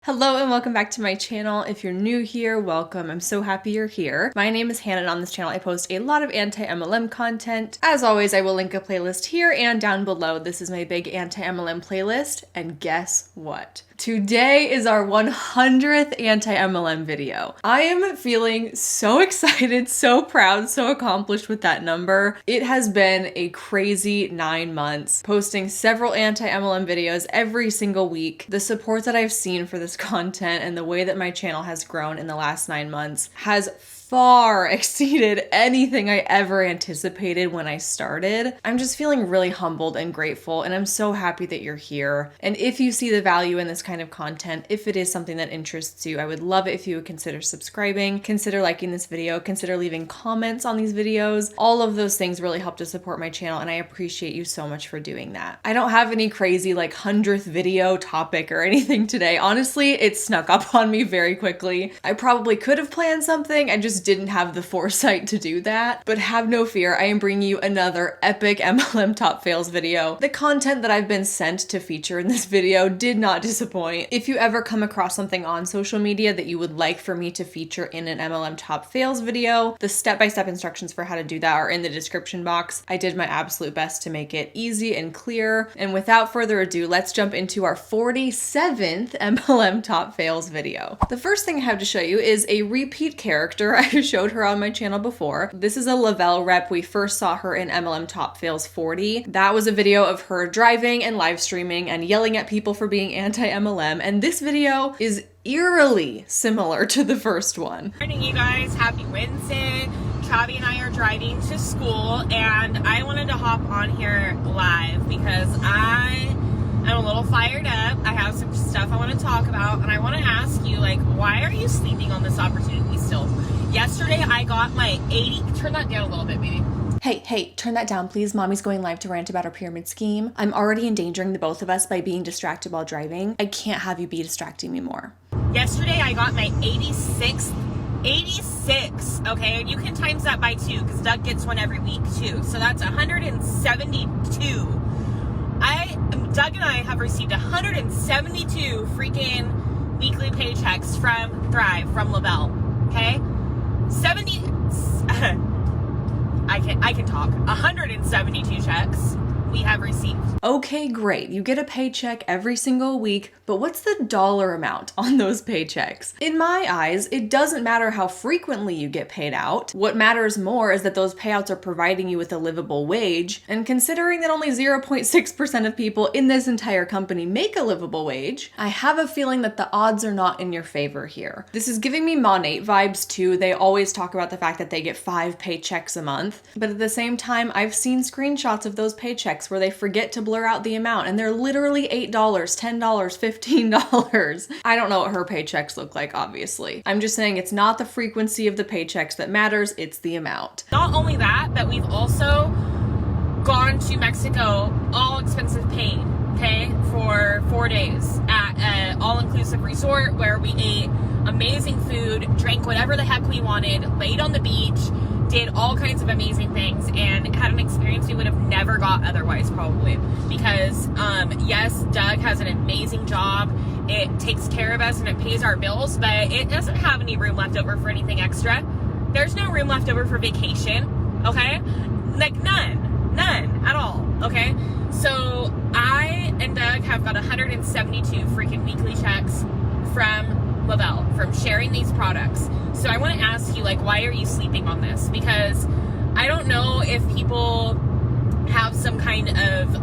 Hello and welcome back to my channel. If you're new here, welcome. I'm so happy you're here. My name is Hannah and on this channel I post a lot of anti-MLM content. As always, I will link a playlist here and down below. This is my big anti-MLM playlist, and guess what? Today is our 100th anti-MLM video. I am feeling so excited, so proud, so accomplished with that number. It has been a crazy 9 months, posting several anti-MLM videos every single week. The support that I've seen for this content and the way that my channel has grown in the last 9 months has far exceeded anything I ever anticipated when I started. I'm just feeling really humbled and grateful, and I'm so happy that you're here. And if you see the value in this kind of content, if it is something that interests you, I would love it if you would consider subscribing, consider liking this video, consider leaving comments on these videos. All of those things really help to support my channel, and I appreciate you so much for doing that. I don't have any crazy 100th video topic or anything today. Honestly, it snuck up on me very quickly. I probably could have planned something, I just didn't have the foresight to do that. But have no fear, I am bringing you another epic MLM Top Fails video. The content that I've been sent to feature in this video did not disappoint. If you ever come across something on social media that you would like for me to feature in an MLM Top Fails video, the step-by-step instructions for how to do that are in the description box. I did my absolute best to make it easy and clear. And without further ado, let's jump into our 47th MLM Top Fails video. The first thing I have to show you is a repeat character. I showed her on my channel before. This is a le-vel rep. We first saw her in MLM Top Fails 40. That was a video of her driving and live streaming and yelling at people for being anti-MLM, and this video is eerily similar to the first one. Good morning, you guys. Happy Wednesday. Travi and I are driving to school, and I wanted to hop on here live because I am a little fired up. I have some stuff I want to talk about, and I want to ask you, why are you sleeping on this opportunity still? Yesterday, I got my 80, turn that down a little bit, baby. Hey, turn that down, please. Mommy's going live to rant about our pyramid scheme. I'm already endangering the both of us by being distracted while driving. I can't have you be distracting me more. Yesterday, I got my 86, okay? And you can times that by 2 because Doug gets one every week too. So that's 172. Doug and I have received 172 freaking weekly paychecks from Thrive, from le-vel, okay? 70, I can talk, 172 checks we have received. Okay, great. You get a paycheck every single week, but what's the dollar amount on those paychecks? In my eyes, it doesn't matter how frequently you get paid out. What matters more is that those payouts are providing you with a livable wage, and considering that only 0.6% of people in this entire company make a livable wage, I have a feeling that the odds are not in your favor here. This is giving me Mon8 vibes too. They always talk about the fact that they get 5 paychecks a month, but at the same time, I've seen screenshots of those paychecks where they forget to blur out the amount and they're literally $8, $10, $15. I don't know what her paychecks look like, obviously. I'm just saying it's not the frequency of the paychecks that matters, it's the amount. Not only that, but we've also gone to Mexico, all expenses paid, okay, for 4 days at an all-inclusive resort where we ate amazing food, drank whatever the heck we wanted, laid on the beach, did all kinds of amazing things, and had an experience we would have never got otherwise, probably. Because, yes, Doug has an amazing job. It takes care of us and it pays our bills, but it doesn't have any room left over for anything extra. There's no room left over for vacation, okay? None at all, okay? So I and Doug have got 172 freaking weekly checks from le-vel, from sharing these products. So I want to ask you, why are you sleeping on this? Because I don't know if people have some kind of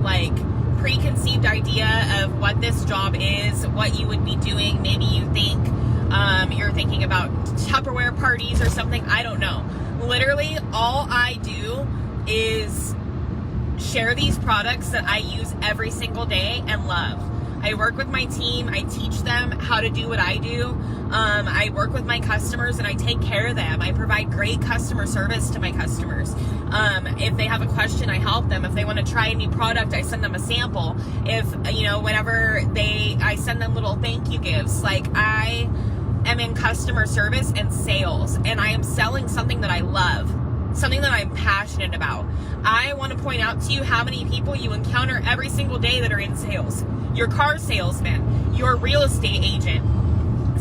preconceived idea of what this job is, what you would be doing. Maybe you think you're thinking about Tupperware parties or something. I don't know. Literally, all I do is share these products that I use every single day and love. I work with my team. I teach them how to do what I do. I work with my customers and I take care of them. I provide great customer service to my customers. If they have a question, I help them. If they want to try a new product, I send them a sample. If, whenever I send them little thank you gifts. I am in customer service and sales, and I am selling something that I love. Something that I'm passionate about. I want to point out to you how many people you encounter every single day that are in sales. Your car salesman, your real estate agent,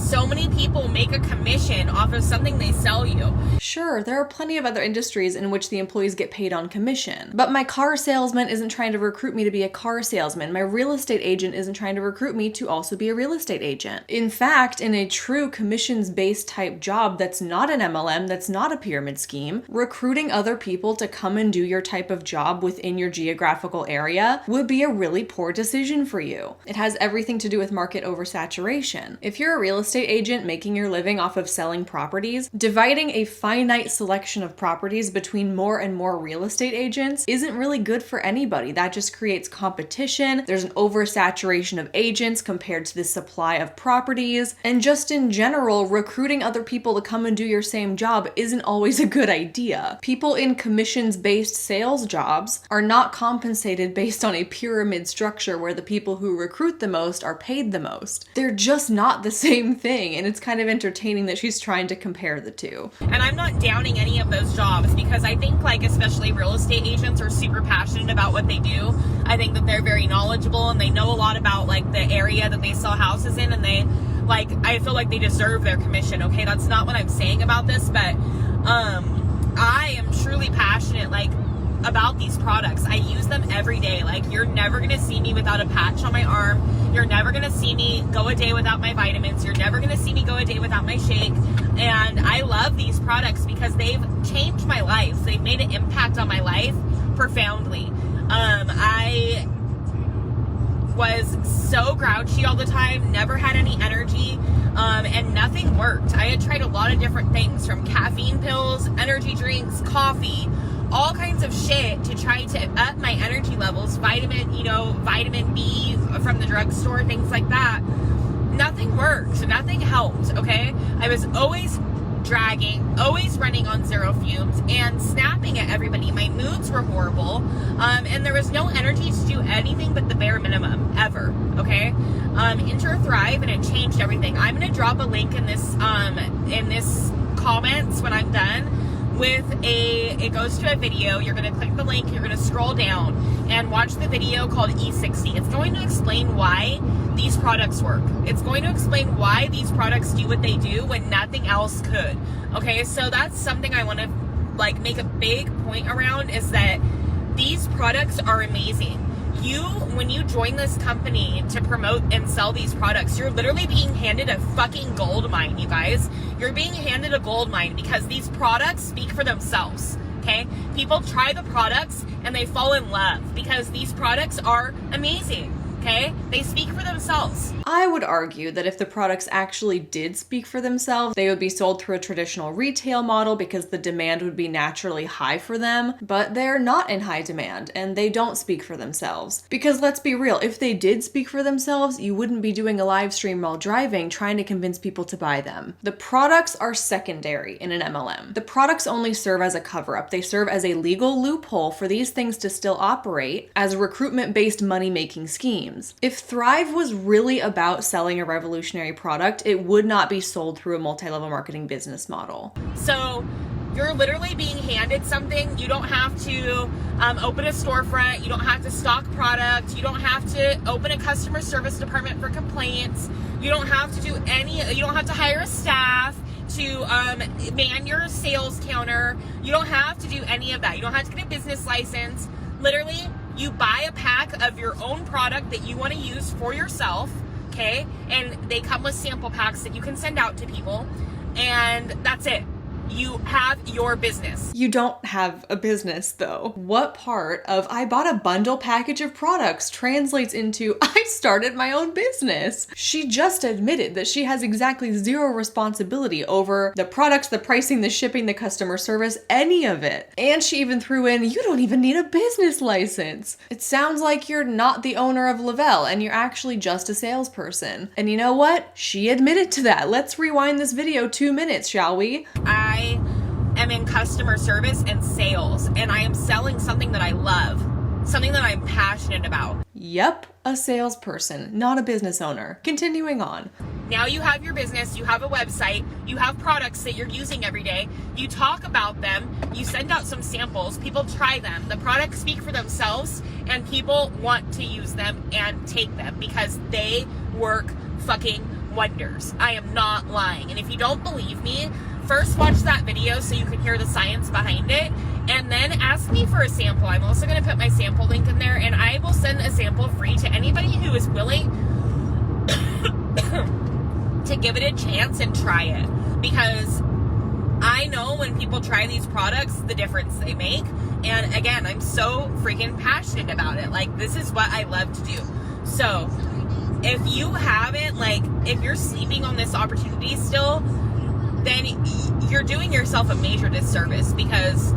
So many people make a commission off of something they sell you. Sure, there are plenty of other industries in which the employees get paid on commission. But my car salesman isn't trying to recruit me to be a car salesman. My real estate agent isn't trying to recruit me to also be a real estate agent. In fact, in a true commissions-based type job that's not an MLM, that's not a pyramid scheme, recruiting other people to come and do your type of job within your geographical area would be a really poor decision for you. It has everything to do with market oversaturation. If you're a real estate agent making your living off of selling properties, dividing a finite selection of properties between more and more real estate agents isn't really good for anybody. That just creates competition. There's an oversaturation of agents compared to the supply of properties. And just in general, recruiting other people to come and do your same job isn't always a good idea. People in commissions-based sales jobs are not compensated based on a pyramid structure where the people who recruit the most are paid the most. They're just not the same thing, and it's kind of entertaining that she's trying to compare the two. And I'm not downing any of those jobs because I think like especially real estate agents are super passionate about what they do. I think that they're very knowledgeable and they know a lot about like the area that they sell houses in, and they like, I feel like they deserve their commission. Okay, that's not what I'm saying about this, but I am truly passionate like about these products. I use them every day. Like, you're never gonna see me without a patch on my arm. You're never gonna see me go a day without my vitamins. You're never gonna see me go a day without my shake. And I love these products because they've changed my life. They've made an impact on my life profoundly. I was so grouchy all the time, never had any energy, and nothing worked. I had tried a lot of different things, from caffeine pills, energy drinks, coffee, all kinds of shit to try to up my energy levels, vitamin B from the drugstore, things like that. Nothing worked, nothing helped, okay? I was always dragging, always running on zero fumes, and snapping at everybody. My moods were horrible, and there was no energy to do anything but the bare minimum, ever, okay? Enter Thrive, and it changed everything. I'm gonna drop a link in this comments when I'm done with it goes to a video. You're gonna click the link, you're gonna scroll down and watch the video called E60. It's going to explain why these products work. It's going to explain why these products do what they do when nothing else could. Okay, so that's something I want to like make a big point around, is that these products are amazing. When you join this company to promote and sell these products, you're literally being handed a fucking gold mine, you guys. You're being handed a gold mine because these products speak for themselves, okay? People try the products and they fall in love because these products are amazing. Okay? They speak for themselves. I would argue that if the products actually did speak for themselves, they would be sold through a traditional retail model because the demand would be naturally high for them, but they're not in high demand and they don't speak for themselves. Because let's be real, if they did speak for themselves, you wouldn't be doing a live stream while driving trying to convince people to buy them. The products are secondary in an MLM. The products only serve as a cover-up. They serve as a legal loophole for these things to still operate as recruitment-based money-making schemes. If Thrive was really about selling a revolutionary product, it would not be sold through a multi-level marketing business model. So you're literally being handed something. You don't have to open a storefront. You don't have to stock product. You don't have to open a customer service department for complaints. You don't have to you don't have to hire a staff to man your sales counter. You don't have to do any of that. You don't have to get a business license. Literally, you buy a pack of your own product that you want to use for yourself, okay? And they come with sample packs that you can send out to people, and that's it. You have your business. You don't have a business, though. What part of "I bought a bundle package of products" translates into "I started my own business"? She just admitted that she has exactly zero responsibility over the products, the pricing, the shipping, the customer service, any of it. And she even threw in, "You don't even need a business license." It sounds like you're not the owner of le-vel and you're actually just a salesperson. And you know what? She admitted to that. Let's rewind this video 2 minutes, shall we? I am in customer service and sales, and I am selling something that I love, something that I'm passionate about. Yep, a salesperson, not a business owner. Continuing on. Now you have your business, you have a website, you have products that you're using every day, you talk about them, you send out some samples, people try them, the products speak for themselves, and people want to use them and take them because they work fucking wonders. I am not lying. And if you don't believe me, first watch that video so you can hear the science behind it, and then ask me for a sample. I'm also going to put my sample link in there, and I will send a sample free to anybody who is willing to give it a chance and try it, because I know when people try these products, the difference they make. And again, I'm so freaking passionate about it. Like, this is what I love to do. So if you haven't, like, if you're sleeping on this opportunity still, then you're doing yourself a major disservice, because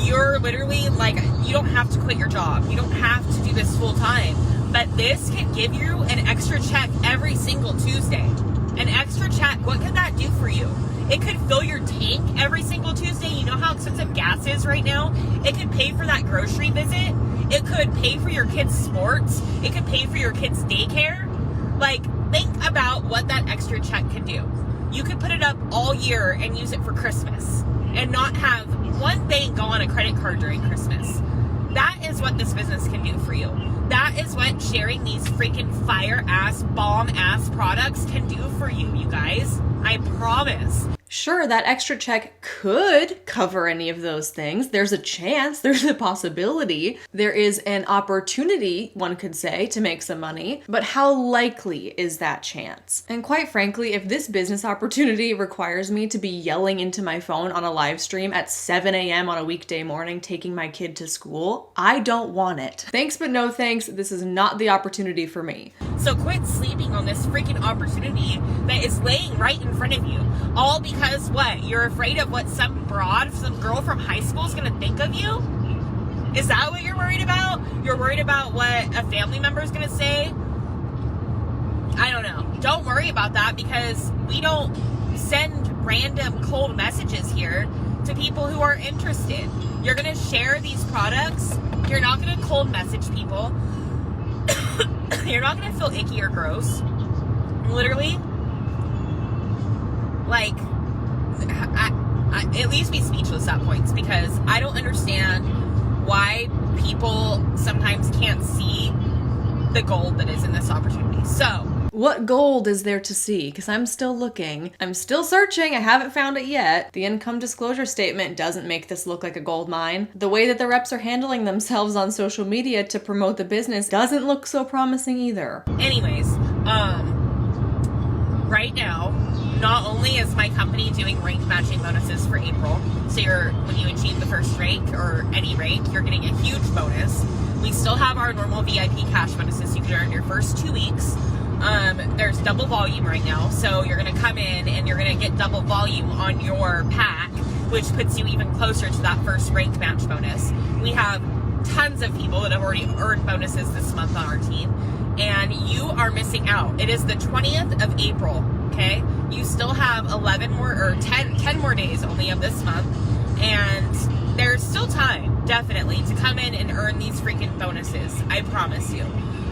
you're literally, like, you don't have to quit your job. You don't have to do this full time. But this can give you an extra check every single Tuesday. An extra check, what could that do for you? It could fill your tank every single Tuesday. You know how expensive gas is right now? It could pay for that grocery visit. It could pay for your kids' sports. It could pay for your kids' daycare. Like, think about what that extra check can do. You could put it up all year and use it for Christmas and not have one thing go on a credit card during Christmas. That is what this business can do for you. That is what sharing these freaking fire-ass, bomb-ass products can do for you, you guys. I promise. Sure, that extra check could cover any of those things. There's a chance, there's a possibility. There is an opportunity, one could say, to make some money. But how likely is that chance? And quite frankly, if this business opportunity requires me to be yelling into my phone on a live stream at 7 a.m. on a weekday morning taking my kid to school, I don't want it. Thanks, but no thanks. This is not the opportunity for me. So quit sleeping on this freaking opportunity that is laying right in front of you. All because what? You're afraid of what some broad, some girl from high school is going to think of you? Is that what you're worried about? You're worried about what a family member is going to say? I don't know. Don't worry about that, because we don't send random cold messages here to people who are interested. You're going to share these products. You're not going to cold message people. You're not going to feel icky or gross. Literally. Like, it leaves me speechless at points, because I don't understand why people sometimes can't see the gold that is in this opportunity. So, what gold is there to see? Because I'm still looking. I'm still searching. I haven't found it yet. The income disclosure statement doesn't make this look like a gold mine. The way that the reps are handling themselves on social media to promote the business doesn't look so promising either. Anyways, right now, not only is my company doing rank matching bonuses for April, so when you achieve the first rank or any rank, you're getting a huge bonus. We still have our normal VIP cash bonuses you can earn your first 2 weeks. There's double volume right now, so you're going to come in and you're going to get double volume on your pack, which puts you even closer to that first rank match bonus. We have tons of people that have already earned bonuses this month on our team, and you are missing out. It is the 20th of April, okay? You still have 10 more days only of this month, and there's still time, definitely, to come in and earn these freaking bonuses. I promise you.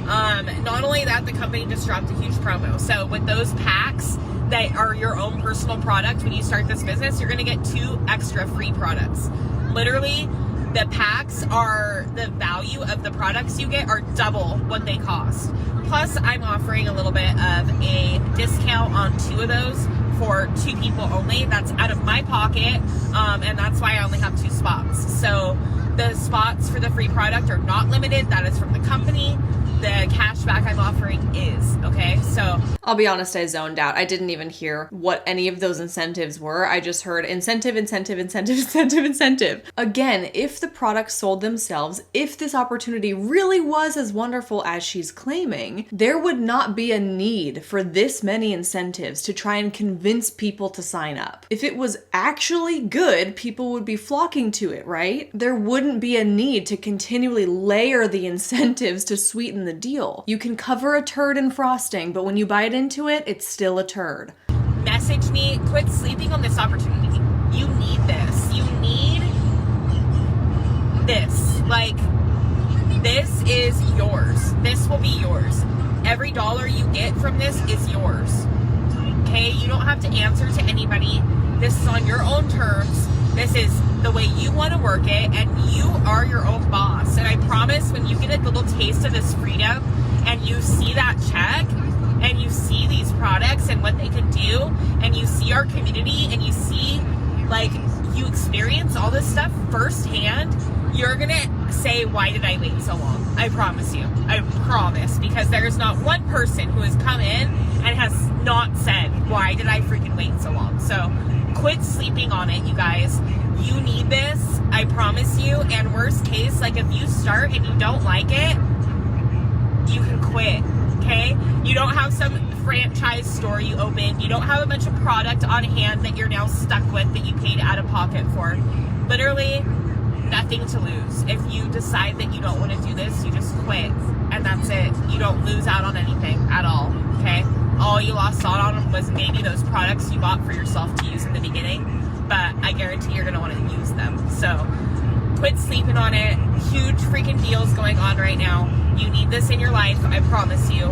Not only that, the company just dropped a huge promo. So with those packs that are your own personal product, when you start this business, you're going to get 2 extra free products. Literally, the packs are, the value of the products you get are double what they cost. Plus, I'm offering a little bit of a discount on 2 of those for 2 people only. That's out of my pocket, and that's why I only have 2 spots. So the spots for the free product are not limited. That is from the company. The cashback I'm offering is, okay? So I'll be honest, I zoned out. I didn't even hear what any of those incentives were. I just heard incentive, incentive, incentive, incentive, incentive. Again, if the products sold themselves, if this opportunity really was as wonderful as she's claiming, there would not be a need for this many incentives to try and convince people to sign up. If it was actually good, people would be flocking to it, right? There wouldn't be a need to continually layer the incentives to sweeten the deal. You can cover a turd in frosting, but when you bite into it, it's still a turd. Message me. Quit sleeping on this opportunity. You need this. You need this. Like, this is yours. This will be yours. Every dollar you get from this is yours. Okay? You don't have to answer to anybody. This is on your own terms. This is the way you want to work it, and you are your own boss. And I promise, when you get a little taste of this freedom and you see that check, and you see these products and what they can do, and you see our community, and you see, like, you experience all this stuff firsthand, you're gonna say, why did I wait so long? I promise you. I promise. Because there's not one person who has come in and has not said, why did I freaking wait so long? So quit sleeping on it, you guys. You need this. I promise you. And worst case, like, if you start and you don't like it, you can quit. Okay? You don't have some franchise store you opened. You don't have a bunch of product on hand that you're now stuck with that you paid out of pocket for. Literally nothing to lose. If you decide that you don't want to do this, you just quit, and that's it. You don't lose out on anything at all. Okay? All you lost out on was maybe those products you bought for yourself to use in the beginning, but I guarantee you're going to want to use them. So quit sleeping on it. Huge freaking deals going on right now. You need this in your life, I promise you.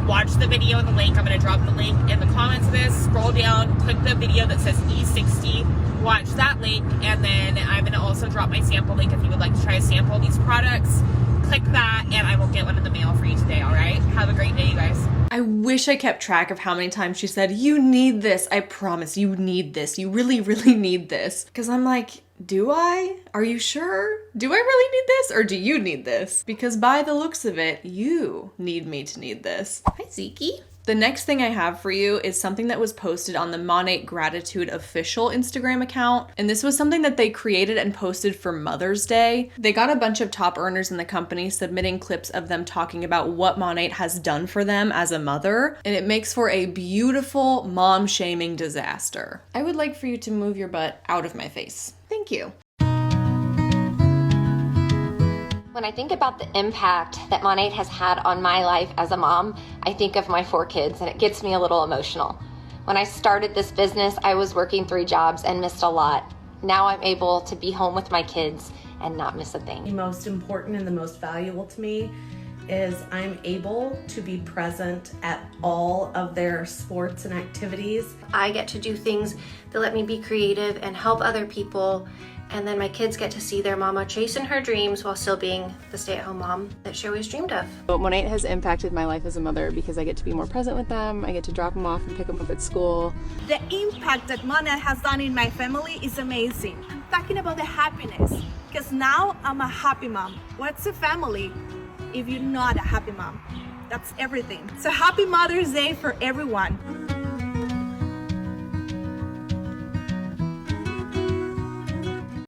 Watch the video in the link. I'm going to drop the link in the comments of this. Scroll down, click the video that says E60. Watch that link, and then I'm going to also drop my sample link if you would like to try a sample of these products. Click that, and I will get one in the mail for you today, all right? Have a great day, you guys. I wish I kept track of how many times she said, you need this. I promise you need this. You really, really need this. Because I'm like, do I? Are you sure? Do I really need this, or do you need this? Because by the looks of it, you need me to need this. Hi, Zeke. The next thing I have for you is something that was posted on the Monat Gratitude official Instagram account. And this was something that they created and posted for Mother's Day. They got a bunch of top earners in the company submitting clips of them talking about what Monat has done for them as a mother. And it makes for a beautiful mom-shaming disaster. I would like for you to move your butt out of my face. Thank you. When I think about the impact that Monat has had on my life as a mom, I think of my 4 kids, and it gets me a little emotional. When I started this business, I was working 3 jobs and missed a lot. Now I'm able to be home with my kids and not miss a thing. The most important and the most valuable to me is I'm able to be present at all of their sports and activities. I get to do things that let me be creative and help other people. And then my kids get to see their mama chasing her dreams while still being the stay-at-home mom that she always dreamed of. Monat has impacted my life as a mother because I get to be more present with them. I get to drop them off and pick them up at school. The impact that Monat has done in my family is amazing. I'm talking about the happiness, because now I'm a happy mom. What's a family if you're not a happy mom? That's everything. So happy Mother's Day for everyone.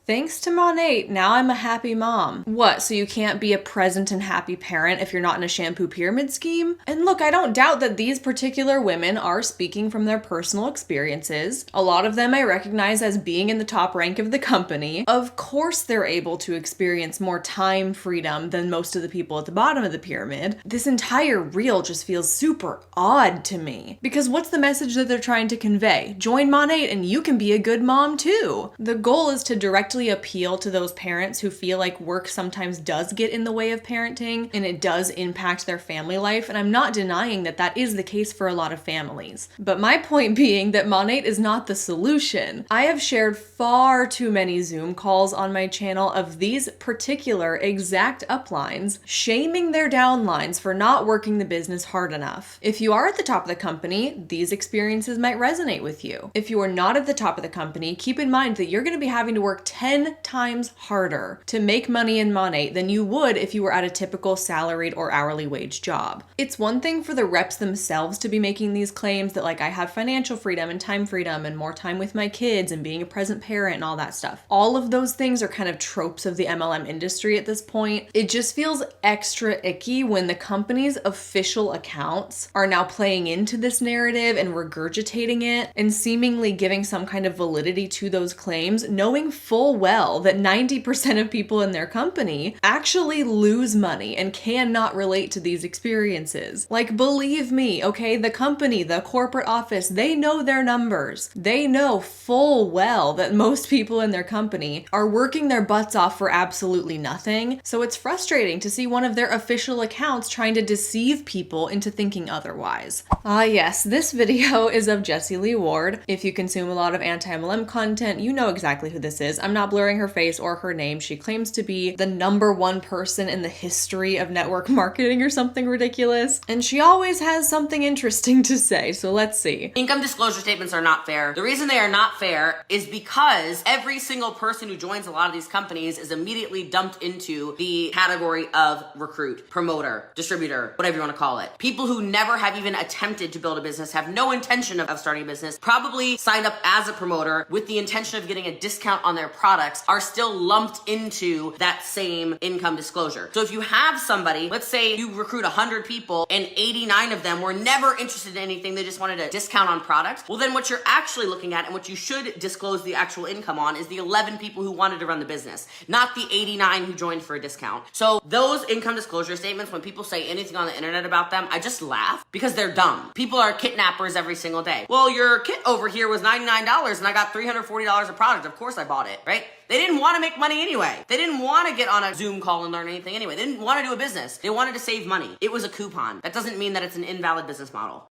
Thanks to Monat, now I'm a happy mom. What, so you can't be a present and happy parent if you're not in a shampoo pyramid scheme? And look, I don't doubt that these particular women are speaking from their personal experiences. A lot of them I recognize as being in the top rank of the company. Of course they're able to experience more time freedom than most of the people at the bottom of the pyramid. This entire reel just feels super odd to me. Because what's the message that they're trying to convey? Join Monat and you can be a good mom too. The goal is to directly appeal to those parents who feel like work sometimes does get in the way of parenting and it does impact their family life, and I'm not denying that that is the case for a lot of families. But my point being that Monat is not the solution. I have shared far too many Zoom calls on my channel of these particular exact uplines shaming their downlines for not working the business hard enough. If you are at the top of the company, these experiences might resonate with you. If you are not at the top of the company, keep in mind that you're going to be having to work 10 times harder to make money in Monat than you would if you were at a typical salaried or hourly wage job. It's one thing for the reps themselves to be making these claims that, like, I have financial freedom and time freedom and more time with my kids and being a present parent and all that stuff. All of those things are kind of tropes of the MLM industry at this point. It just feels extra icky when the company's official accounts are now playing into this narrative and regurgitating it and seemingly giving some kind of validity to those claims, knowing full well that 90% of people in their company actually lose money and cannot relate to these experiences. Like, believe me, okay, the company, the corporate office, they know their numbers. They know full well that most people in their company are working their butts off for absolutely nothing. So it's frustrating to see one of their official accounts trying to deceive people into thinking otherwise. Ah yes, this video is of Jessie Lee Ward. If you consume a lot of anti-MLM content, you know exactly who this is. I'm not not blurring her face or her name. She claims to be the #1 person in the history of network marketing or something ridiculous. And she always has something interesting to say. So let's see. Income disclosure statements are not fair. The reason they are not fair is because every single person who joins a lot of these companies is immediately dumped into the category of recruit, promoter, distributor, whatever you want to call it. People who never have even attempted to build a business, have no intention of starting a business, probably signed up as a promoter with the intention of getting a discount on their products, are still lumped into that same income disclosure. So if you have somebody, let's say you recruit 100 people and 89 of them were never interested in anything, they just wanted a discount on products, well then what you're actually looking at and what you should disclose the actual income on is the 11 people who wanted to run the business, not the 89 who joined for a discount. So those income disclosure statements, when people say anything on the internet about them, I just laugh because they're dumb. People are kidnappers every single day. Well, your kit over here was $99 and I got $340 of product. Of course I bought it, right? They didn't want to make money anyway. They didn't want to get on a Zoom call and learn anything anyway. They didn't want to do a business. They wanted to save money. It was a coupon. That doesn't mean that it's an invalid business model.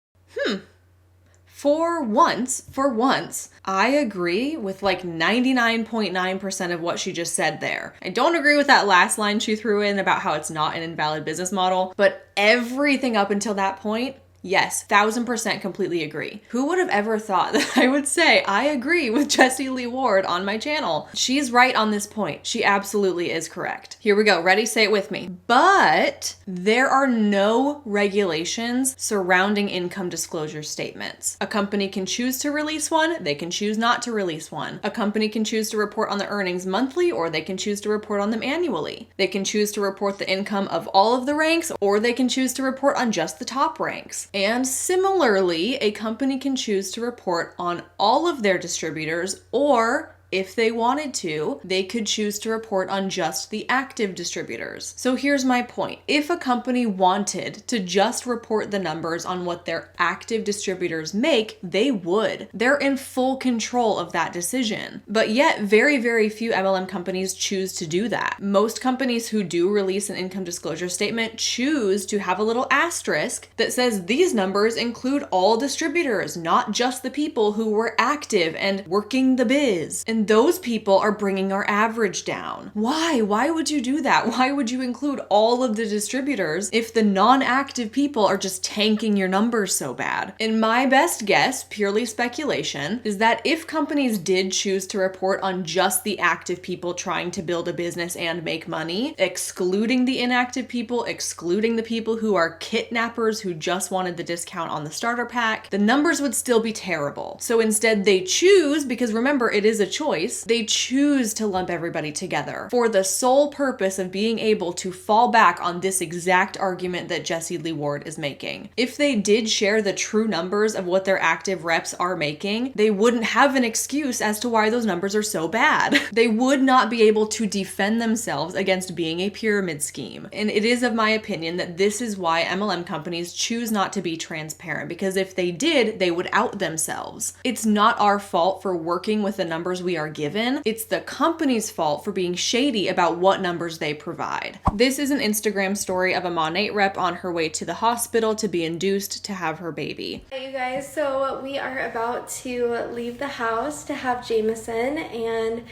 For once, I agree with like 99.9% of what she just said there. I don't agree with that last line she threw in about how it's not an invalid business model, but everything up until that point, yes, 1000% completely agree. Who would have ever thought that I would say I agree with Jessie Lee Ward on my channel? She's right on this point. She absolutely is correct. Here we go. Ready? Say it with me. But there are no regulations surrounding income disclosure statements. A company can choose to release one. They can choose not to release one. A company can choose to report on the earnings monthly, or they can choose to report on them annually. They can choose to report the income of all of the ranks, or they can choose to report on just the top ranks. And similarly, a company can choose to report on all of their distributors, or if they wanted to, they could choose to report on just the active distributors. So here's my point. If a company wanted to just report the numbers on what their active distributors make, they would. They're in full control of that decision. But yet, very, very few MLM companies choose to do that. Most companies who do release an income disclosure statement choose to have a little asterisk that says these numbers include all distributors, not just the people who were active and working the biz. And those people are bringing our average down. Why? Why would you do that? Why would you include all of the distributors if the non-active people are just tanking your numbers so bad? And my best guess, purely speculation, is that if companies did choose to report on just the active people trying to build a business and make money, excluding the inactive people, excluding the people who are kidnappers who just wanted the discount on the starter pack, the numbers would still be terrible. So instead they choose, because remember, it is a choice, they choose to lump everybody together for the sole purpose of being able to fall back on this exact argument that Jessie Lee Ward is making. If they did share the true numbers of what their active reps are making, they wouldn't have an excuse as to why those numbers are so bad. They would not be able to defend themselves against being a pyramid scheme. And it is of my opinion that this is why MLM companies choose not to be transparent, because if they did, they would out themselves. It's not our fault for working with the numbers we are given. It's the company's fault for being shady about what numbers they provide. This is an Instagram story of a Monat rep on her way to the hospital to be induced to have her baby. Hey you guys, so we are about to leave the house to have Jameson, and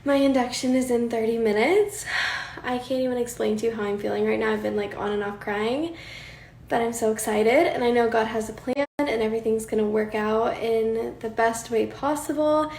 my induction is in 30 minutes. I can't even explain to you how I'm feeling right now. I've been like on and off crying, but I'm so excited, and I know God has a plan and everything's gonna work out in the best way possible.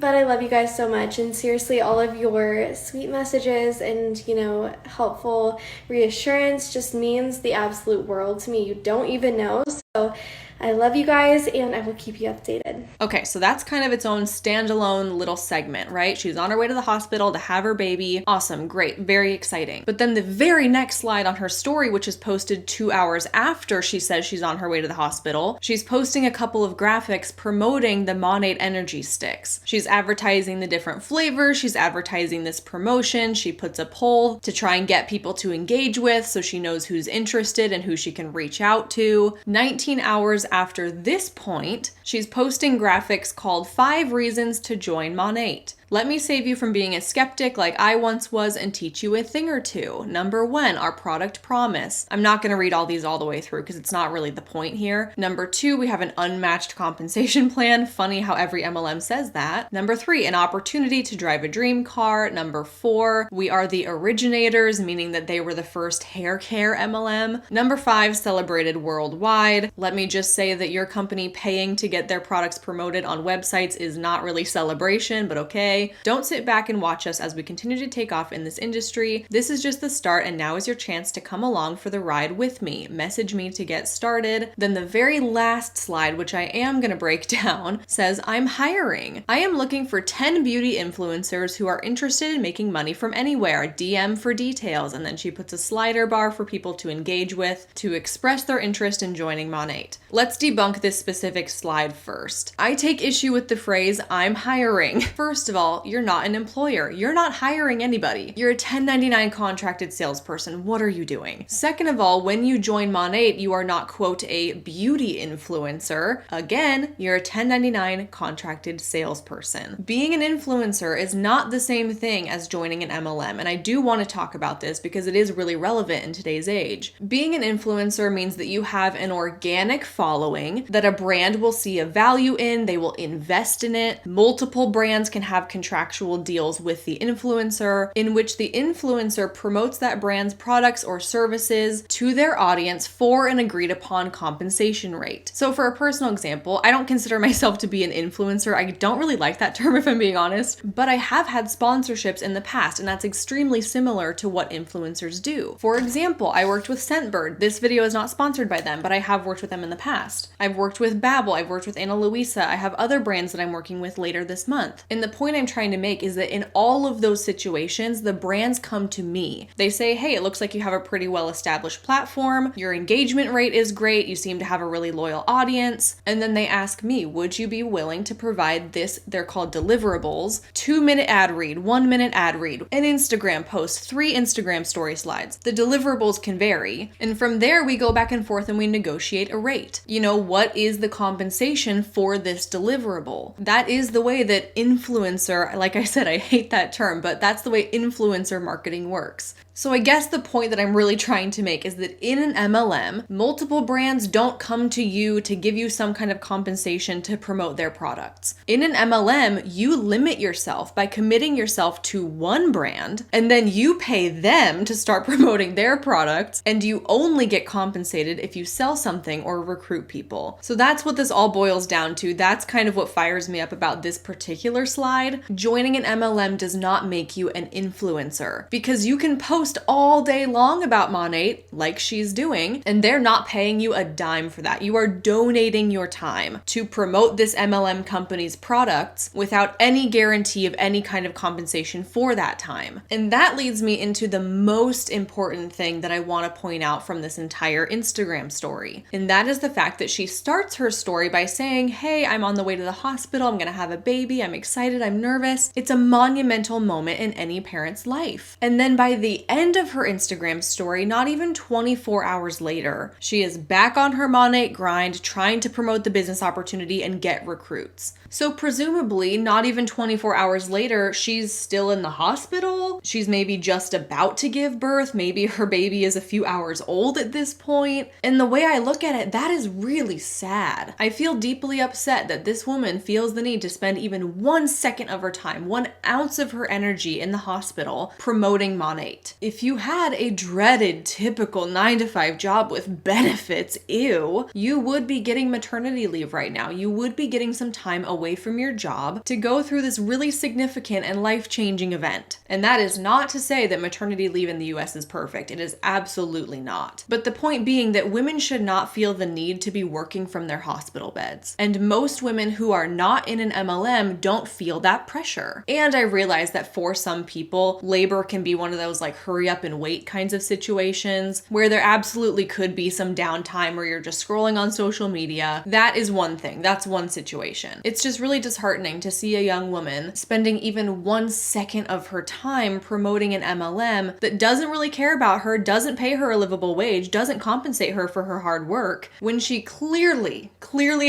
But I love you guys so much, and seriously, all of your sweet messages and, you know, helpful reassurance just means the absolute world to me. You don't even know. So I love you guys, and I will keep you updated. Okay, so that's kind of its own standalone little segment, right? She's on her way to the hospital to have her baby. Awesome, great, very exciting. But then the very next slide on her story, which is posted 2 hours after she says she's on her way to the hospital, she's posting a couple of graphics promoting the Monat energy sticks. She's advertising the different flavors. She's advertising this promotion. She puts a poll to try and get people to engage with so she knows who's interested and who she can reach out to. 19 hours after this point, she's posting graphics called 5 Reasons to Join Monat. Let me save you from being a skeptic like I once was and teach you a thing or two. Number 1, our product promise. I'm not going to read all these all the way through because it's not really the point here. Number 2, we have an unmatched compensation plan. Funny how every MLM says that. Number 3, an opportunity to drive a dream car. Number 4, we are the originators, meaning that they were the first hair care MLM. Number 5, celebrated worldwide. Let me just say that your company paying to get their products promoted on websites is not really celebration, but okay. Don't sit back and watch us as we continue to take off in this industry. This is just the start, and now is your chance to come along for the ride with me. Message me to get started. Then the very last slide, which I am going to break down, says, I'm hiring. I am looking for 10 beauty influencers who are interested in making money from anywhere. DM for details. And then she puts a slider bar for people to engage with to express their interest in joining Monat. Let's debunk this specific slide first. I take issue with the phrase, I'm hiring. First of all, you're not an employer. You're not hiring anybody. You're a 1099 contracted salesperson. What are you doing? Second of all, when you join Monat, you are not, quote, a beauty influencer. Again, you're a 1099 contracted salesperson. Being an influencer is not the same thing as joining an MLM, and I do want to talk about this because it is really relevant in today's age. Being an influencer means that you have an organic following that a brand will see a value in, they will invest in it. Multiple brands can have contractual deals with the influencer in which the influencer promotes that brand's products or services to their audience for an agreed upon compensation rate. So for a personal example, I don't consider myself to be an influencer. I don't really like that term if I'm being honest, but I have had sponsorships in the past, and that's extremely similar to what influencers do. For example, I worked with Scentbird. This video is not sponsored by them, but I have worked with them in the past. I've worked with Babbel. I've worked with Ana Luisa. I have other brands that I'm working with later this month. And the point I'm trying to make is that in all of those situations, the brands come to me. They say, hey, it looks like you have a pretty well-established platform. Your engagement rate is great. You seem to have a really loyal audience. And then they ask me, would you be willing to provide this? They're called deliverables, 2-minute ad read, 1-minute ad read, an Instagram post, 3 Instagram story slides. The deliverables can vary. And from there, we go back and forth and we negotiate a rate. You know, what is the compensation for this deliverable? That is the way that influencer, like I said, I hate that term, but that's the way influencer marketing works. So I guess the point that I'm really trying to make is that in an MLM, multiple brands don't come to you to give you some kind of compensation to promote their products. In an MLM, you limit yourself by committing yourself to one brand, and then you pay them to start promoting their products, and you only get compensated if you sell something or recruit people. So that's what this all boils down to. That's kind of what fires me up about this particular slide. Joining an MLM does not make you an influencer, because you can post all day long about Monat, like she's doing, and they're not paying you a dime for that. You are donating your time to promote this MLM company's products without any guarantee of any kind of compensation for that time. And that leads me into the most important thing that I want to point out from this entire Instagram story. And that is the fact that she starts her story by saying, hey, I'm on the way to the hospital. I'm going to have a baby. I'm excited. I'm nervous. It's a monumental moment in any parent's life. And then by the end of her Instagram story, not even 24 hours later, she is back on her Monat grind, trying to promote the business opportunity and get recruits. So presumably, not even 24 hours later, she's still in the hospital. She's maybe just about to give birth. Maybe her baby is a few hours old at this point. And the way I look at it, that is really sad. I feel deeply upset that this woman feels the need to spend even 1 second of her time, 1 ounce of her energy in the hospital promoting Monat. If you had a dreaded, typical 9-to-5 job with benefits, ew, you would be getting maternity leave right now. You would be getting some time away from your job to go through this really significant and life-changing event. And that is not to say that maternity leave in the US is perfect. It is absolutely not. But the point being that women should not feel the need to be working from their hospital beds. And most women who are not in an MLM don't feel that pressure. And I realize that for some people, labor can be one of those like hurry hurry up and wait kinds of situations where there absolutely could be some downtime where you're just scrolling on social media. That is one thing. That's one situation. It's just really disheartening to see a young woman spending even 1 second of her time promoting an MLM that doesn't really care about her, doesn't pay her a livable wage, doesn't compensate her for her hard work, when she clearly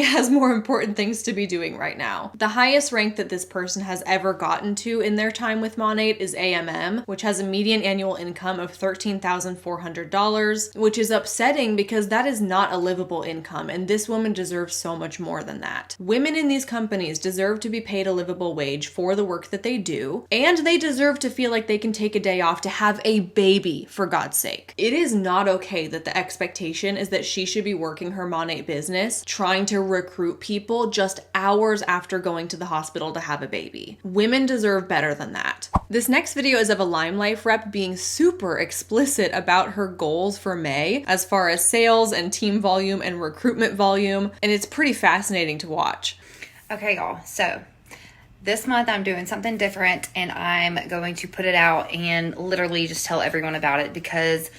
has more important things to be doing right now. The highest rank that this person has ever gotten to in their time with Monat is AMM, which has a median annual income of $13,400, which is upsetting because that is not a livable income, and this woman deserves so much more than that. Women in these companies deserve to be paid a livable wage for the work that they do, and they deserve to feel like they can take a day off to have a baby, for God's sake. It is not okay that the expectation is that she should be working her Monat business, trying to recruit people just hours after going to the hospital to have a baby. Women deserve better than that. This next video is of a Lime Life rep being super explicit about her goals for May as far as sales and team volume and recruitment volume, and it's pretty fascinating to watch. Okay, y'all, so this month I'm doing something different and I'm going to put it out and literally just tell everyone about it because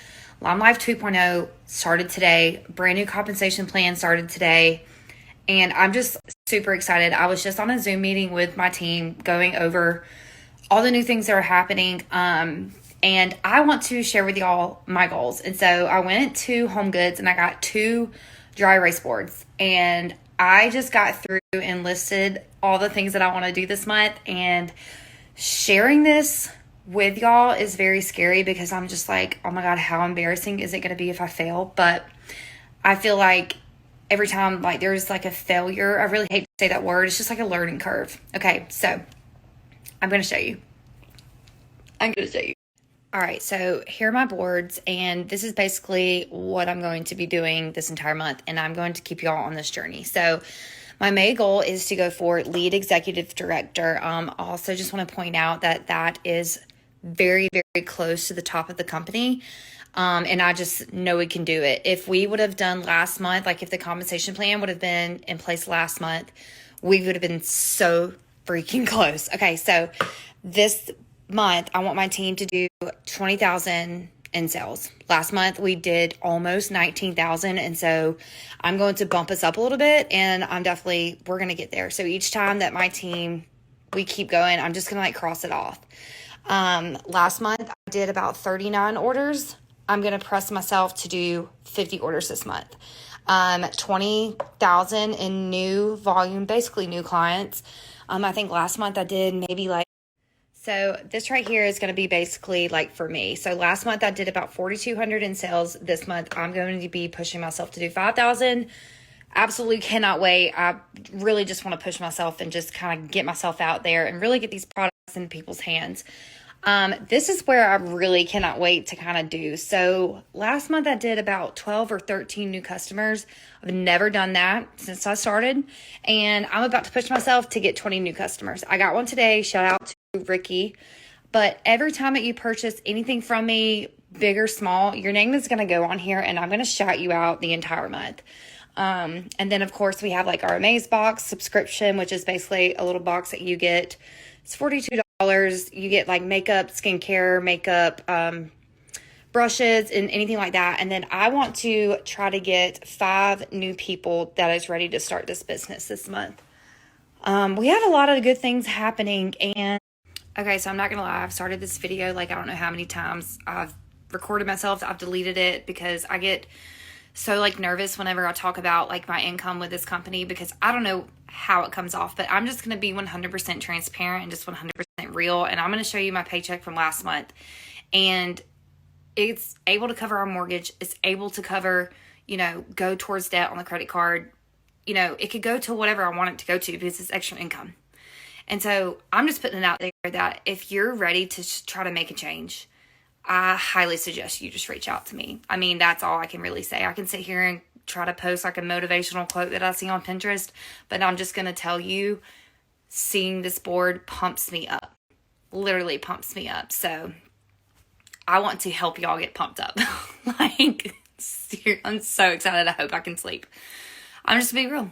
Lime Life 2.0 started today. Brand new compensation plan started today. And I'm just super excited. I was just on a Zoom meeting with my team going over all the new things that are happening. And I want to share with y'all my goals. And so I went to Home Goods and I got 2 dry erase boards. And I just got through and listed all the things that I want to do this month. And sharing this with y'all is very scary because I'm just like, oh my God, how embarrassing is it going to be if I fail? But I feel like every time like there's like a failure, I really hate to say that word. It's just like a learning curve. Okay, so I'm going to show you. All right, so here are my boards, and this is basically what I'm going to be doing this entire month, and I'm going to keep y'all on this journey. So my May goal is to go for lead executive director. I also just want to point out that that is very, very close to the top of the company. And I just know we can do it. If we would have done last month, like if the compensation plan would have been in place last month, we would have been so freaking close. Okay, so this month, I want my team to do 20,000 in sales. Last month, we did almost 19,000. And so I'm going to bump us up a little bit, and we're going to get there. So each time that my team, we keep going, I'm just going to like cross it off. Last month, I did about 39 orders. I'm going to press myself to do 50 orders this month. 20,000 in new volume, basically new clients. I think last month I did maybe like, so this right here is going to be basically like for me. So last month I did about 4,200 in sales. This month I'm going to be pushing myself to do 5,000. Absolutely cannot wait. I really just want to push myself and just kind of get myself out there and really get these products in people's hands. This is where I really cannot wait to kind of do. So last month I did about 12 or 13 new customers. I've never done that since I started, and I'm about to push myself to get 20 new customers. I got one today. Shout out to Ricky. But every time that you purchase anything from me, big or small, your name is going to go on here, and I'm going to shout you out the entire month. And then of course we have like our Amaze box subscription, which is basically a little box that you get. It's $42. You get like makeup, skincare, makeup, brushes, and anything like that. And then I want to try to get 5 new people that is ready to start this business this month. We have a lot of good things happening. And okay, so I'm not gonna lie, I've started this video like I don't know how many times. I've recorded myself, I've deleted it because I get so like nervous whenever I talk about like my income with this company, because I don't know how it comes off, but I'm just going to be 100% transparent and just 100% real. And I'm going to show you my paycheck from last month, and it's able to cover our mortgage. It's able to cover, go towards debt on the credit card. It could go to whatever I want it to go to because it's extra income. And so I'm just putting it out there that if you're ready to try to make a change, I highly suggest you just reach out to me. I mean, that's all I can really say. I can sit here and try to post like a motivational quote that I see on Pinterest, but I'm just going to tell you, seeing this board pumps me up, literally pumps me up. So I want to help y'all get pumped up. I'm so excited. I hope I can sleep. I'm just being real.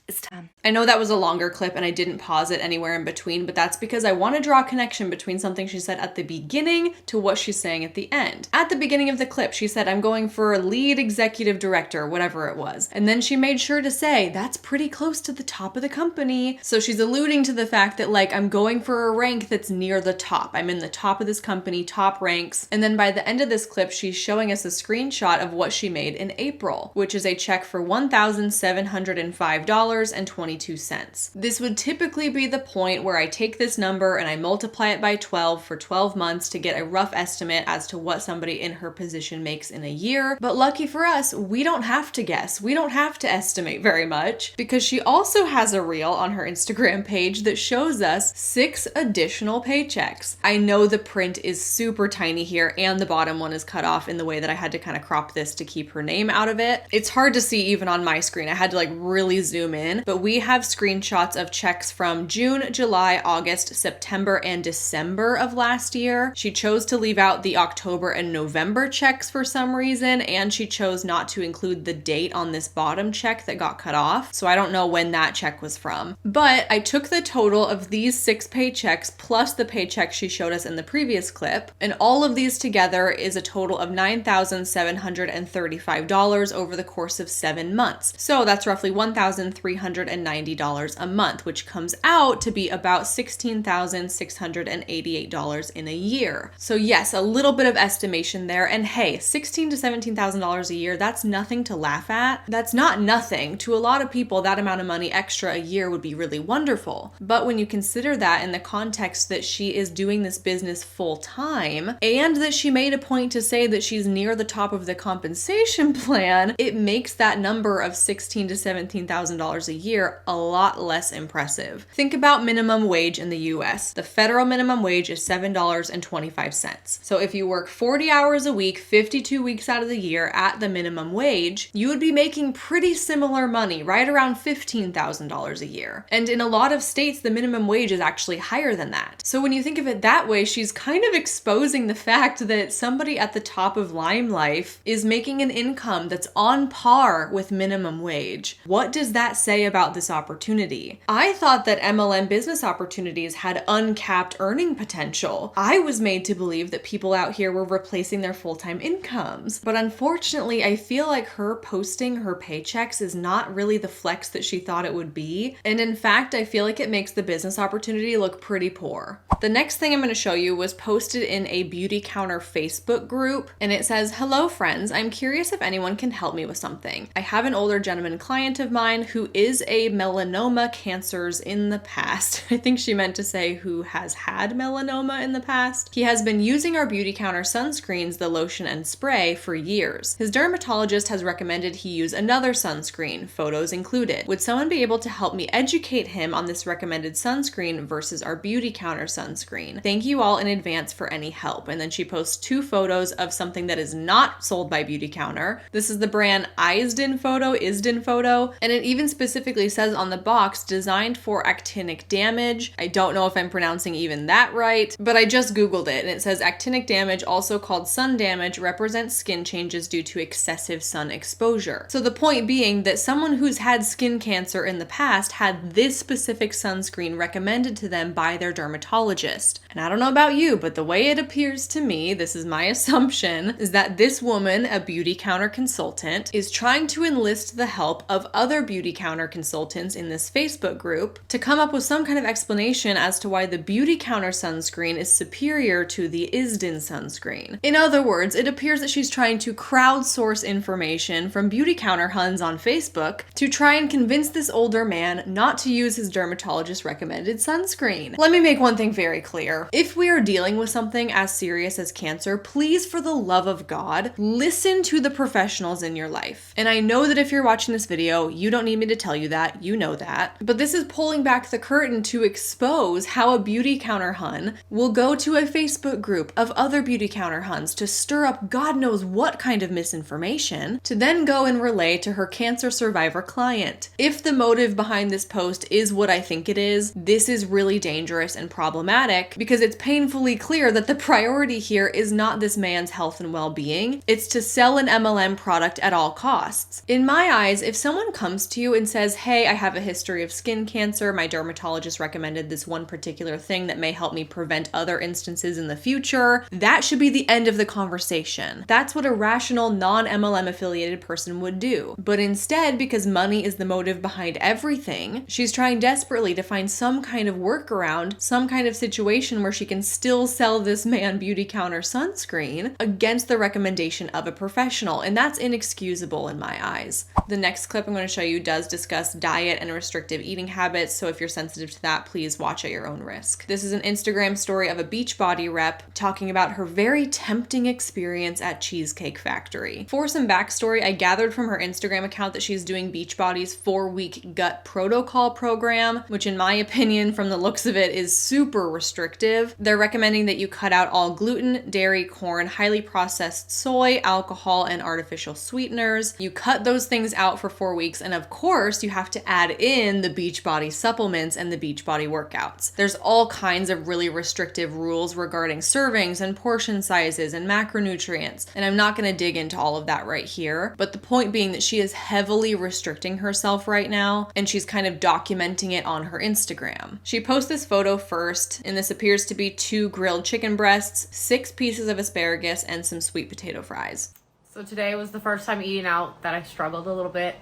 It's time. I know that was a longer clip and I didn't pause it anywhere in between, but that's because I want to draw a connection between something she said at the beginning to what she's saying at the end. At the beginning of the clip, she said, I'm going for lead executive director, whatever it was. And then she made sure to say, that's pretty close to the top of the company. So she's alluding to the fact that like, I'm going for a rank that's near the top. I'm in the top of this company, top ranks. And then by the end of this clip, she's showing us a screenshot of what she made in April, which is a check for $1,705.22. This would typically be the point where I take this number and I multiply it by 12 for 12 months to get a rough estimate as to what somebody in her position makes in a year. But lucky for us, we don't have to guess. We don't have to estimate very much because she also has a reel on her Instagram page that shows us 6 additional paychecks. I know the print is super tiny here and the bottom one is cut off in the way that I had to kind of crop this to keep her name out of it. It's hard to see even on my screen. I had to like really zoom in, but we have screenshots of checks from June, July, August, September, and December of last year. She chose to leave out the October and November checks for some reason, and she chose not to include the date on this bottom check that got cut off. So I don't know when that check was from. But I took the total of these 6 paychecks plus the paycheck she showed us in the previous clip, and all of these together is a total of $9,735 over the course of 7 months. So that's roughly $1,390 a month, which comes out to be about $16,688 in a year. So yes, a little bit of estimation there. And hey, $16,000 to $17,000 a year, that's nothing to laugh at. That's not nothing. To a lot of people, that amount of money extra a year would be really wonderful. But when you consider that in the context that she is doing this business full time, and that she made a point to say that she's near the top of the compensation plan, it makes that number of $16,000 to $17,000 a year a lot less impressive. Think about minimum wage in the US. The federal minimum wage is $7.25. So if you work 40 hours a week, 52 weeks out of the year at the minimum wage, you would be making pretty similar money, right around $15,000 a year. And in a lot of states, the minimum wage is actually higher than that. So when you think of it that way, she's kind of exposing the fact that somebody at the top of Lime Life is making an income that's on par with minimum wage. What does that say about this opportunity? I thought that MLM business opportunities had uncapped earning potential. I was made to believe that people out here were replacing their full-time incomes. But unfortunately, I feel like her posting her paychecks is not really the flex that she thought it would be. And in fact, I feel like it makes the business opportunity look pretty poor. The next thing I'm going to show you was posted in a Beauty Counter Facebook group, and it says, "Hello friends, I'm curious if anyone can help me with something. I have an older gentleman client of mine who is a melanoma cancers in the past." I think she meant to say who has had melanoma in the past. "He has been using our Beauty Counter sunscreens, the lotion and spray, for years. His dermatologist has recommended he use another sunscreen, photos included. Would someone be able to help me educate him on this recommended sunscreen versus our Beauty Counter sunscreen? Thank you all in advance for any help." And then she posts 2 photos of something that is not sold by Beauty Counter. This is the brand Isden Photo, and it even specifically says on the box, designed for actinic damage. I don't know if I'm pronouncing even that right, but I just Googled it, and it says actinic damage, also called sun damage, represents skin changes due to excessive sun exposure. So the point being that someone who's had skin cancer in the past had this specific sunscreen recommended to them by their dermatologist. And I don't know about you, but the way it appears to me, this is my assumption, is that this woman, a Beauty Counter consultant, is trying to enlist the help of other Beauty Counter consultants in this Facebook group to come up with some kind of explanation as to why the Beauty Counter sunscreen is superior to the Isden sunscreen. In other words, it appears that she's trying to crowdsource information from Beauty Counter Huns on Facebook to try and convince this older man not to use his dermatologist recommended sunscreen. Let me make one thing very clear. If we are dealing with something as serious as cancer, please, for the love of God, listen to the professionals in your life. And I know that if you're watching this video, you don't need me to tell you that, you know that. But this is pulling back the curtain to expose how a Beauty Counter Hun will go to a Facebook group of other Beauty Counter Huns to stir up God knows what kind of misinformation to then go and relay to her cancer survivor client. If the motive behind this post is what I think it is, this is really dangerous and problematic because it's painfully clear that the priority here is not this man's health and well-being. It's to sell an MLM product at all costs. In my eyes, if someone comes to you and says, hey, I have a history of skin cancer. My dermatologist recommended this one particular thing that may help me prevent other instances in the future. That should be the end of the conversation. That's what a rational, non-MLM affiliated person would do. But instead, because money is the motive behind everything, she's trying desperately to find some kind of workaround, some kind of situation where she can still sell this man beauty counter sunscreen against the recommendation of a professional, and that's inexcusable in my eyes. The next clip I'm going to show you does discuss diet and restrictive eating habits, so if you're sensitive to that, please watch at your own risk. This is an Instagram story of a Beachbody rep talking about her very tempting experience at Cheesecake Factory. For some backstory, I gathered from her Instagram account that she's doing Beachbody's 4-week gut protocol program, which in my opinion, from the looks of it, is super restrictive. They're recommending that you cut out all gluten, dairy, corn, highly processed soy, alcohol, and artificial sweeteners. You cut those things out for 4 weeks, and of course, you have to add in the Beachbody supplements and the Beachbody workouts. There's all kinds of really restrictive rules regarding servings and portion sizes and macronutrients, and I'm not going to dig into all of that right here, but the point being that she is heavily restricting herself right now, and she's kind of documenting it on her Instagram. She posts this photo first, and this appears to be 2 grilled chicken breasts, 6 pieces of asparagus, and some sweet potato fries. So today was the first time eating out that I struggled a little bit.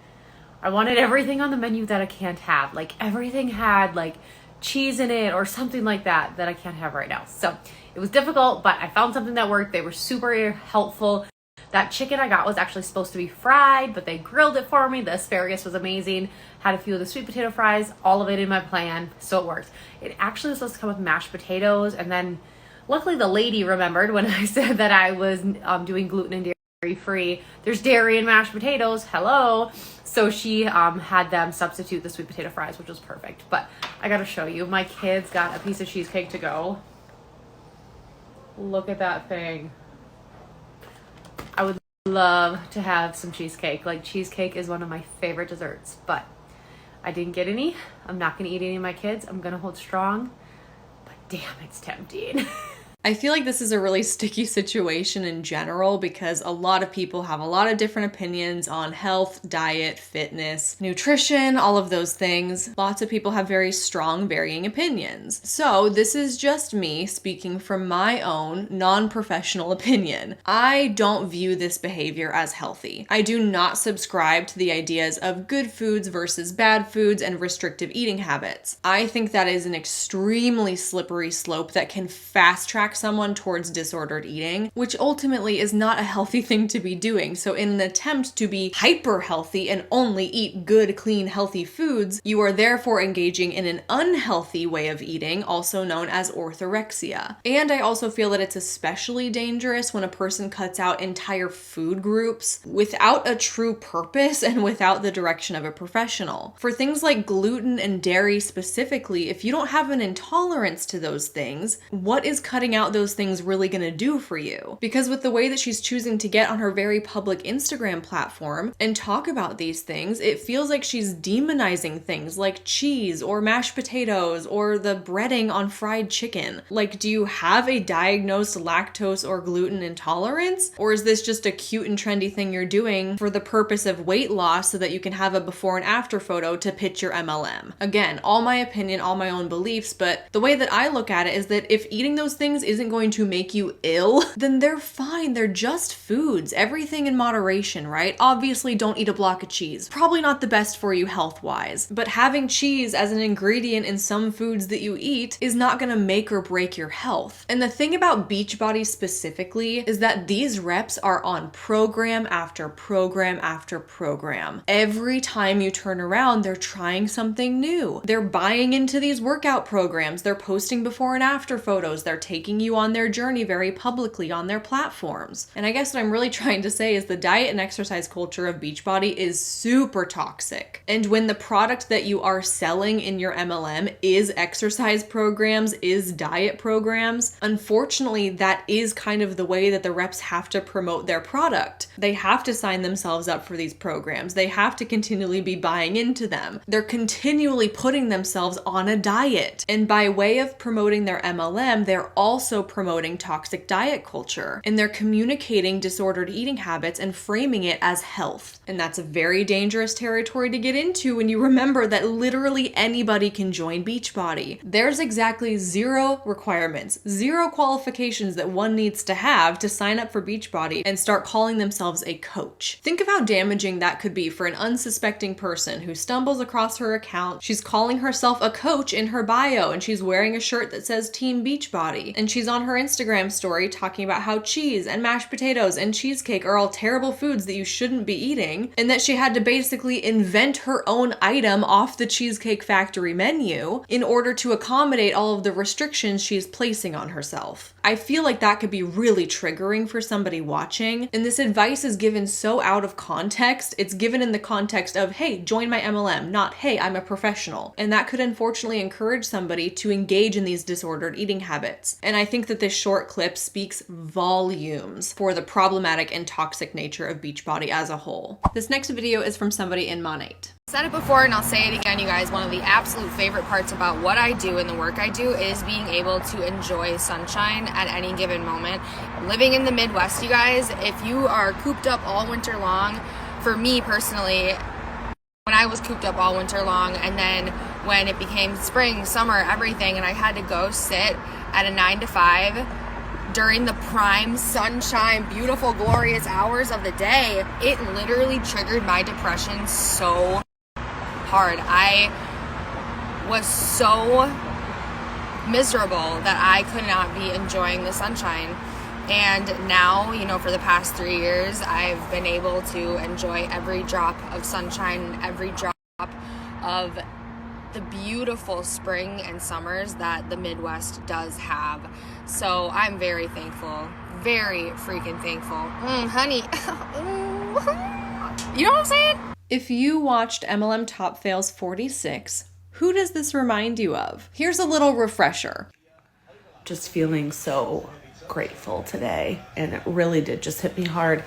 I wanted everything on the menu that I can't have. Like everything had like cheese in it or something like that I can't have right now. So it was difficult, but I found something that worked. They were super helpful. That chicken I got was actually supposed to be fried, but they grilled it for me. The asparagus was amazing. Had a few of the sweet potato fries, all of it in my plan, so it worked. It actually was supposed to come with mashed potatoes, and then luckily the lady remembered when I said that I was doing gluten and dairy free. There's dairy in mashed potatoes, hello. So she had them substitute the sweet potato fries, which was perfect. But I gotta show you, my kids got a piece of cheesecake to go. Look at that thing. I would love to have some cheesecake. Like cheesecake is one of my favorite desserts, but I didn't get any. I'm not gonna eat any of my kids. I'm gonna hold strong, but damn, it's tempting. I feel like this is a really sticky situation in general because a lot of people have a lot of different opinions on health, diet, fitness, nutrition, all of those things. Lots of people have very strong, varying opinions. So this is just me speaking from my own non-professional opinion. I don't view this behavior as healthy. I do not subscribe to the ideas of good foods versus bad foods and restrictive eating habits. I think that is an extremely slippery slope that can fast track someone towards disordered eating, which ultimately is not a healthy thing to be doing. So in an attempt to be hyper healthy and only eat good, clean, healthy foods, you are therefore engaging in an unhealthy way of eating, also known as orthorexia. And I also feel that it's especially dangerous when a person cuts out entire food groups without a true purpose and without the direction of a professional. For things like gluten and dairy specifically, if you don't have an intolerance to those things, what is cutting out those things really going to do for you? Because with the way that she's choosing to get on her very public Instagram platform and talk about these things, it feels like she's demonizing things like cheese or mashed potatoes or the breading on fried chicken. Like, do you have a diagnosed lactose or gluten intolerance? Or is this just a cute and trendy thing you're doing for the purpose of weight loss so that you can have a before and after photo to pitch your MLM? Again, all my opinion, all my own beliefs, but the way that I look at it is that if eating those things isn't going to make you ill, then they're fine. They're just foods. Everything in moderation, right? Obviously, don't eat a block of cheese. Probably not the best for you health-wise, but having cheese as an ingredient in some foods that you eat is not gonna make or break your health. And the thing about Beachbody specifically is that these reps are on program after program after program. Every time you turn around, they're trying something new. They're buying into these workout programs. They're posting before and after photos. They're taking you on their journey very publicly on their platforms. And I guess what I'm really trying to say is the diet and exercise culture of Beachbody is super toxic. And when the product that you are selling in your MLM is exercise programs, is diet programs, unfortunately, that is kind of the way that the reps have to promote their product. They have to sign themselves up for these programs. They have to continually be buying into them. They're continually putting themselves on a diet. And by way of promoting their MLM, they're also also promoting toxic diet culture, and they're communicating disordered eating habits and framing it as health. And that's a very dangerous territory to get into when you remember that literally anybody can join Beachbody. There's exactly 0 requirements, 0 qualifications that one needs to have to sign up for Beachbody and start calling themselves a coach. Think of how damaging that could be for an unsuspecting person who stumbles across her account. She's calling herself a coach in her bio, and she's wearing a shirt that says Team Beachbody, and she's on her Instagram story talking about how cheese and mashed potatoes and cheesecake are all terrible foods that you shouldn't be eating, and that she had to basically invent her own item off the Cheesecake Factory menu in order to accommodate all of the restrictions she's placing on herself. I feel like that could be really triggering for somebody watching, and this advice is given so out of context. It's given in the context of, hey, join my MLM, not, hey, I'm a professional. And that could unfortunately encourage somebody to engage in these disordered eating habits. And I think that this short clip speaks volumes for the problematic and toxic nature of Beachbody as a whole. This next video is from somebody in Monate. Said it before and I'll say it again, you guys. One of the absolute favorite parts about what I do and the work I do is being able to enjoy sunshine at any given moment. Living in the Midwest, you guys, if you are cooped up all winter long, for me personally, when I was cooped up all winter long, and then when it became spring, summer, everything, and I had to go sit at a 9 to 5 during the prime sunshine, beautiful, glorious hours of the day, it literally triggered my depression so hard. I was so miserable that I could not be enjoying the sunshine. And now, you know, for the past 3 years, I've been able to enjoy every drop of sunshine, every drop of the beautiful spring and summers that the Midwest does have. So I'm very thankful, very freaking thankful. Honey, you know what I'm saying? If you watched MLM Top Fails 46, who does this remind you of? Here's a little refresher. Just feeling so grateful today, and it really did just hit me hard.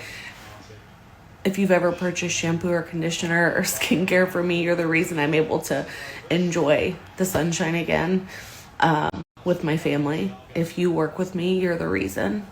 If you've ever purchased shampoo or conditioner or skincare from me, you're the reason I'm able to enjoy the sunshine again with my family. If you work with me, you're the reason.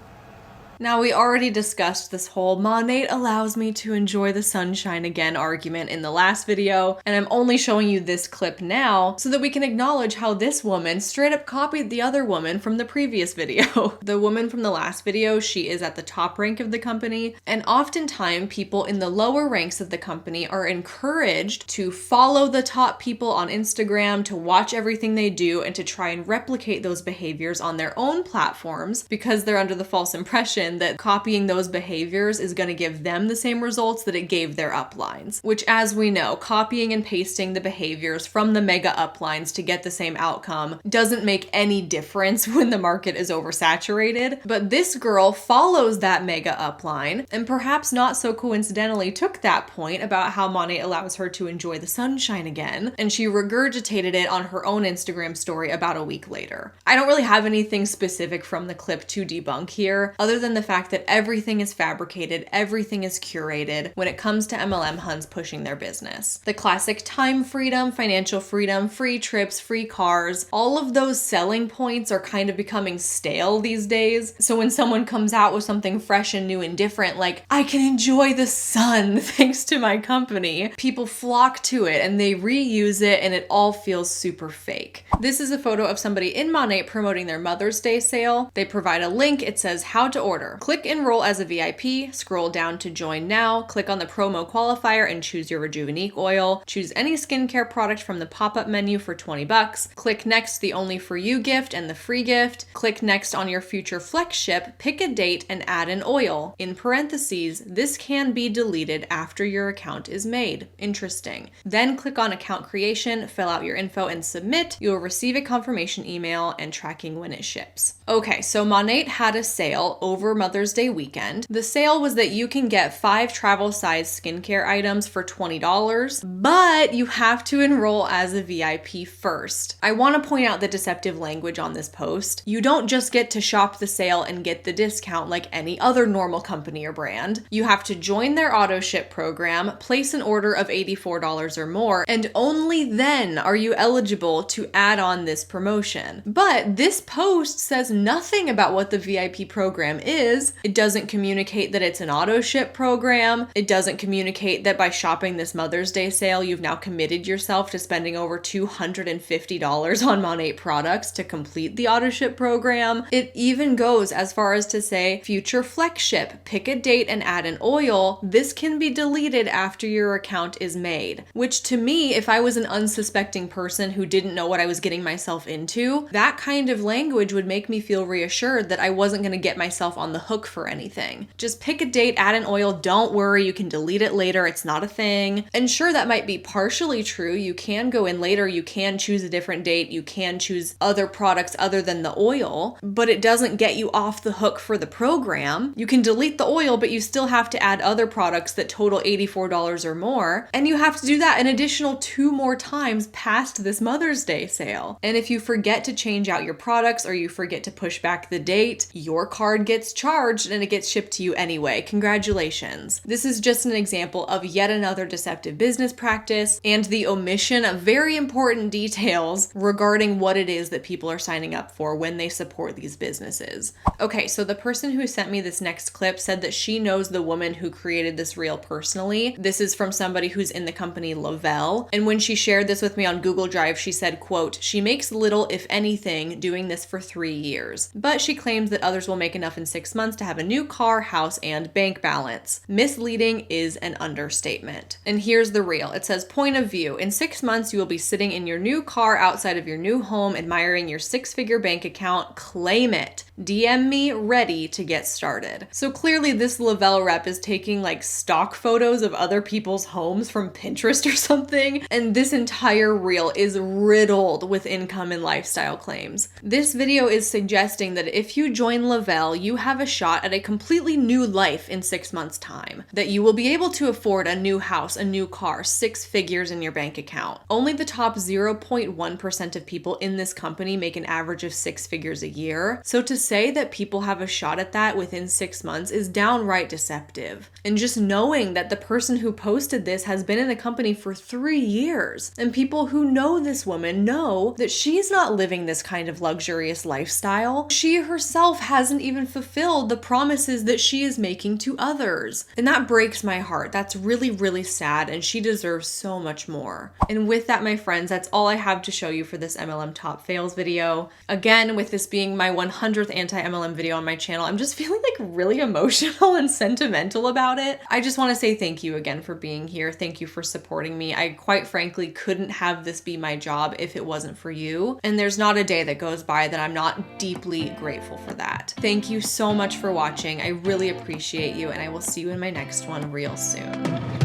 Now, we already discussed this whole Monate allows me to enjoy the sunshine again argument in the last video, and I'm only showing you this clip now so that we can acknowledge how this woman straight up copied the other woman from the previous video. The woman from the last video, she is at the top rank of the company, and oftentimes people in the lower ranks of the company are encouraged to follow the top people on Instagram, to watch everything they do, and to try and replicate those behaviors on their own platforms because they're under the false impression that copying those behaviors is going to give them the same results that it gave their uplines. Which, as we know, copying and pasting the behaviors from the mega uplines to get the same outcome doesn't make any difference when the market is oversaturated. But this girl follows that mega upline, and perhaps not so coincidentally took that point about how Monate allows her to enjoy the sunshine again, and she regurgitated it on her own Instagram story about a week later. I don't really have anything specific from the clip to debunk here, other than the fact that everything is fabricated, everything is curated when it comes to MLM Huns pushing their business. The classic time freedom, financial freedom, free trips, free cars, all of those selling points are kind of becoming stale these days. So when someone comes out with something fresh and new and different, like, I can enjoy the sun thanks to my company, people flock to it and they reuse it, and it all feels super fake. This is a photo of somebody in Monate promoting their Mother's Day sale. They provide a link. It says how to order. Click enroll as a VIP, scroll down to join now, click on the promo qualifier and choose your Rejuvenique oil. Choose any skincare product from the pop-up menu for $20. Click next the only for you gift and the free gift. Click next on your future flex ship, pick a date and add an oil. In parentheses, this can be deleted after your account is made. Interesting. Then click on account creation, fill out your info and submit. You'll receive a confirmation email and tracking when it ships. Okay, so Monate had a sale over over Mother's Day weekend. The sale was that you can get 5 travel-size skincare items for $20, but you have to enroll as a VIP first. I want to point out the deceptive language on this post. You don't just get to shop the sale and get the discount like any other normal company or brand. You have to join their auto ship program, place an order of $84 or more, and only then are you eligible to add on this promotion. But this post says nothing about what the VIP program is. It doesn't communicate that it's an auto ship program. It doesn't communicate that by shopping this Mother's Day sale, you've now committed yourself to spending over $250 on Monat products to complete the auto ship program. It even goes as far as to say, future flex ship, pick a date and add an oil. This can be deleted after your account is made. Which to me, if I was an unsuspecting person who didn't know what I was getting myself into, that kind of language would make me feel reassured that I wasn't going to get myself on the hook for anything. Just pick a date, add an oil, don't worry, you can delete it later, it's not a thing. And sure, that might be partially true. You can go in later, you can choose a different date, you can choose other products other than the oil, but it doesn't get you off the hook for the program. You can delete the oil, but you still have to add other products that total $84 or more, and you have to do that an additional 2 more times past this Mother's Day sale. And if you forget to change out your products or you forget to push back the date, your card gets charged and it gets shipped to you anyway. Congratulations. This is just an example of yet another deceptive business practice and the omission of very important details regarding what it is that people are signing up for when they support these businesses. Okay, so the person who sent me this next clip said that she knows the woman who created this reel personally. This is from somebody who's in the company le-vel. And when she shared this with me on Google Drive, she said, quote, she makes little, if anything, doing this for 3 years. But she claims that others will make enough in 6 months to have a new car, house, and bank balance. Misleading is an understatement. And here's the reel. It says, point of view. In 6 months, you will be sitting in your new car outside of your new home, admiring your 6-figure bank account. Claim it. DM me, ready to get started. So clearly this le-vel rep is taking like stock photos of other people's homes from Pinterest or something, and this entire reel is riddled with income and lifestyle claims. This video is suggesting that if you join le-vel, you have a shot at a completely new life in 6 months' time, that you will be able to afford a new house, a new car, 6 figures in your bank account. Only the top 0.1% of people in this company make an average of 6 figures a year, so to say that people have a shot at that within 6 months is downright deceptive. And just knowing that the person who posted this has been in the company for 3 years, and people who know this woman know that she's not living this kind of luxurious lifestyle. She herself hasn't even fulfilled the promises that she is making to others. And that breaks my heart. That's really, really sad, and she deserves so much more. And with that, my friends, that's all I have to show you for this MLM Top Fails video. Again, with this being my 100th anti-MLM video on my channel, I'm just feeling like really emotional and sentimental about it. I just want to say thank you again for being here. Thank you for supporting me. I quite frankly couldn't have this be my job if it wasn't for you. And there's not a day that goes by that I'm not deeply grateful for that. Thank you so much for watching. I really appreciate you, and I will see you in my next one real soon.